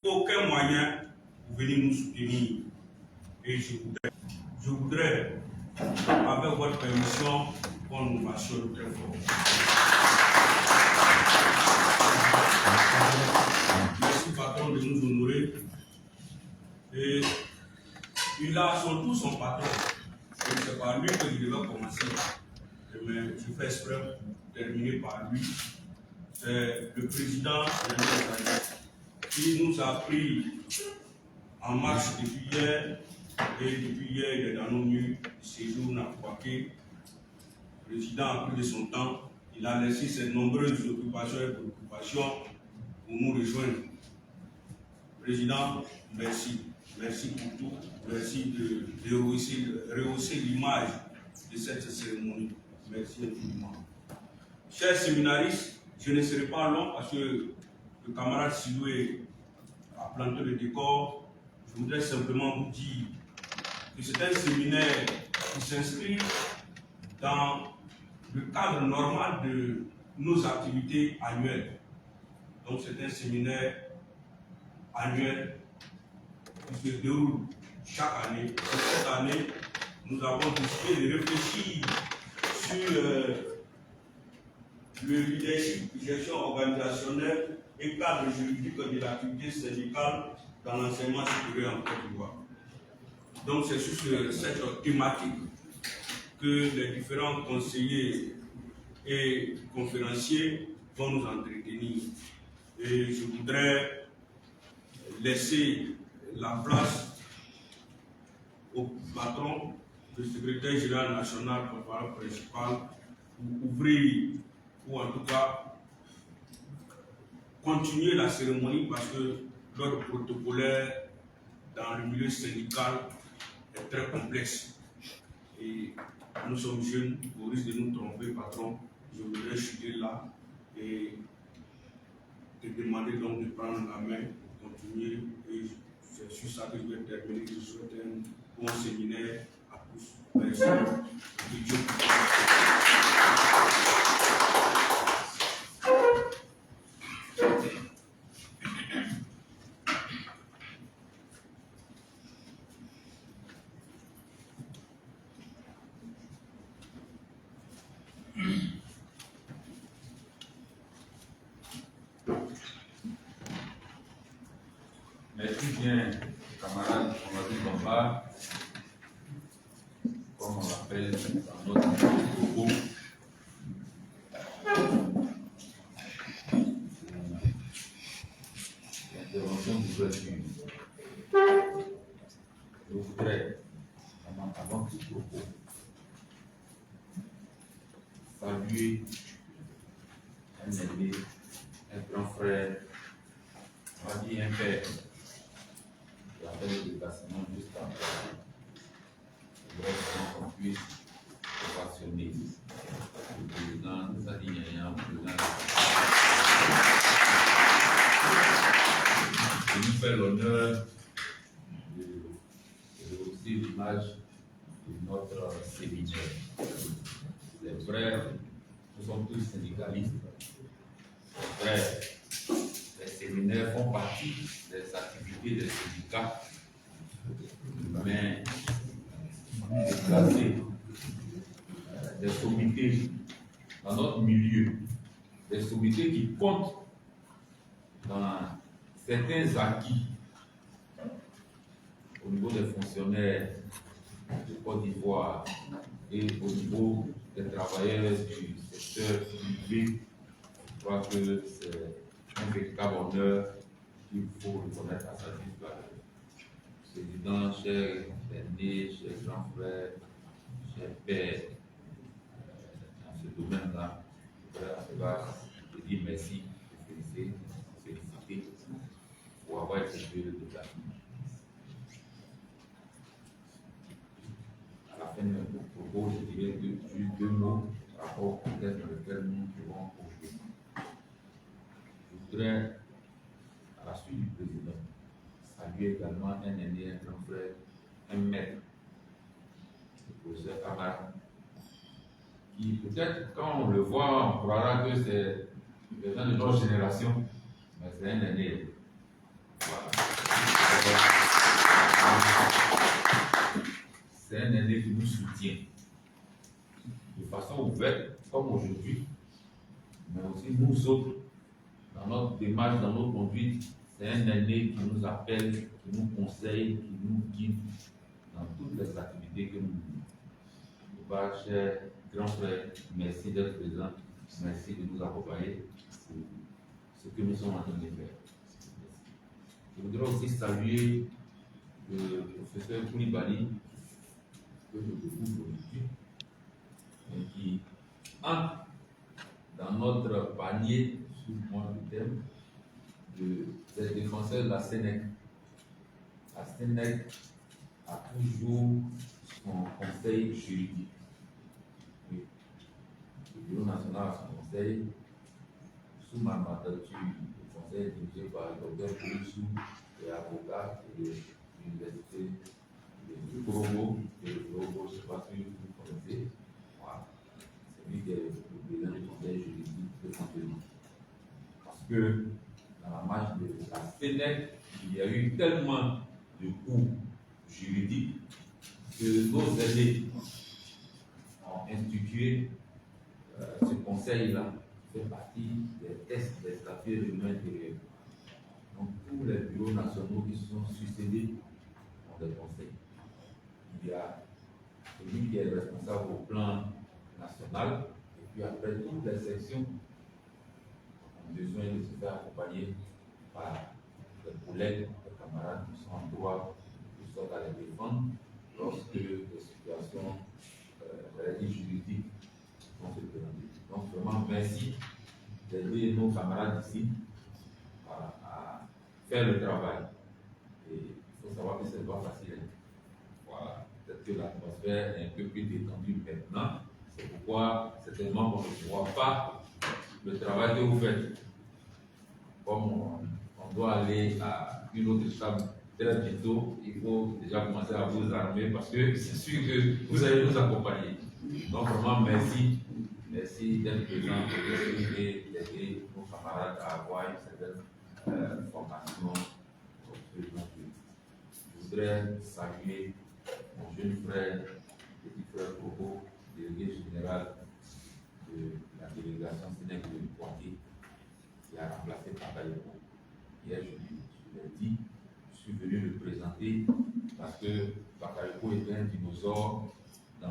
aucun moyen pour venir nous soutenir. Et je voudrais, avec votre permission, qu'on nous mentionne très fort. Merci, patron, de nous honorer. Et il a surtout son patron. C'est par lui que je devais commencer. Mais je fais exprès pour terminer par lui. C'est le président qui nous a pris en marche depuis hier. Et depuis hier, il est dans nos murs de séjour à Kouaké. Le président a pris de son temps. Il a laissé ses nombreuses occupations et préoccupations pour nous rejoindre. Président, merci. Merci pour tout. Merci de rehausser l'image de cette cérémonie. Merci infiniment. Chers séminaristes, je ne serai pas long parce que le camarade Sidoué a planté le décor. Je voudrais simplement vous dire que c'est un séminaire qui s'inscrit dans le cadre normal de nos activités annuelles. Donc c'est un séminaire annuel qui se déroule chaque année. Et cette année, nous avons décidé de réfléchir sur le leadership, gestion organisationnelle et cadre juridique de l'activité syndicale dans l'enseignement supérieur en Côte d'Ivoire. Donc c'est sur cette thématique que les différents conseillers et conférenciers vont nous entretenir. Et je voudrais laisser la place au patron, le secrétaire général national, porte-parole principal, pour ouvrir, ou en tout cas continuer la cérémonie parce que l'ordre protocolaire dans le milieu syndical est très complexe. Et nous sommes jeunes, au risque de nous tromper, patron, je voudrais chuter là et te demander donc de prendre la main pour continuer. Et c'est sur ça que je vais terminer. Je souhaite un bon séminaire à tous. Merci. Merci bien, camarade Mohamed Bamba, comme on l'appelle dans notre groupe. L'intervention d'ouverture. Je voudrais, avant tout propos, saluer un aîné, un grand frère, on va dire un père. J'appelle le déplacement juste après. Je voudrais qu'on puisse ovationner le président Zadi Yaya, le président. Je nous fais l'honneur de rehausser l'image de notre séminaire. C'est vrai, nous sommes tous syndicalistes. C'est vrai, les séminaires font partie des activités des syndicats, mais déplacer des sommités dans notre milieu, des sommités qui comptent dans certains acquis au niveau des fonctionnaires de Côte d'Ivoire et au niveau des travailleurs du secteur privé. Je crois que c'est un véritable honneur qu'il faut reconnaître à sa juste valeur. Président, cher aîné, cher grand frère, cher père, dans ce domaine-là, je voudrais dire merci, féliciter pour avoir effectué le déplacement. À la fin de mon propos, je dirais juste deux mots par rapport au contexte dans lequel nous nous trouvons aujourd'hui. Je voudrais, à la suite du président, saluer également un aîné, un grand frère, un maître, le professeur Kamara, qui peut-être, quand on le voit, on croira que c'est quelqu'un de notre génération, mais c'est un aîné. Voilà. nous autres, dans notre démarche, dans notre conduite, c'est un aîné qui nous appelle, qui nous conseille, qui nous guide dans toutes les activités que nous menons. Bah, cher grand frère, merci d'être présent, merci de nous accompagner pour ce que nous sommes en train de faire. Je voudrais aussi saluer le professeur Koulibaly, que je découvre aujourd'hui, et qui entre dans notre panier, sous moi le thème, des défenseurs de la Sénèque. La Sénèque a toujours son conseil juridique. Oui. Le Bureau national a son conseil, sous ma mandature, le conseil dirigé par le docteur Pouissou, et avocat de l'université de Korobo, je ne sais pas si vous connaissez. Voilà. C'est lui qui est le président du conseil juridique de Saint-Denis. Parce que dans la marche de la Sénèque, il y a eu tellement de cours juridiques que nos aînés ont institué ce conseil-là, qui fait partie des tests des statuts règlements intérieurs. Donc, tous les bureaux nationaux qui se sont succédés ont des conseils. Il y a celui qui est responsable au plan national, et puis après, toutes les sections ont besoin de se faire accompagner par des collègues, des camarades qui sont en droit, qui sont à les défendre lorsque des situations juridiques vont se présenter. Donc, vraiment, merci d'aider nos camarades ici à faire le travail. Et il faut savoir que ce n'est pas facile. Voilà. Peut-être que l'atmosphère est un peu plus détendue maintenant. C'est pourquoi, certainement, on ne voit pas le travail que vous faites. Comme on doit aller à une autre étape très bientôt, il faut déjà commencer à vous armer parce que c'est sûr que vous allez nous accompagner. Donc, vraiment, merci. Merci d'être présent et d'aider nos camarades à avoir une certaine formation. Je voudrais saluer mon jeune frère, petit frère Coco, délégué général de la délégation Sénèque de Poitiers, qui a remplacé Bakayoko. Hier, je l'ai dit, je suis venu le présenter parce que Bakayoko était un dinosaure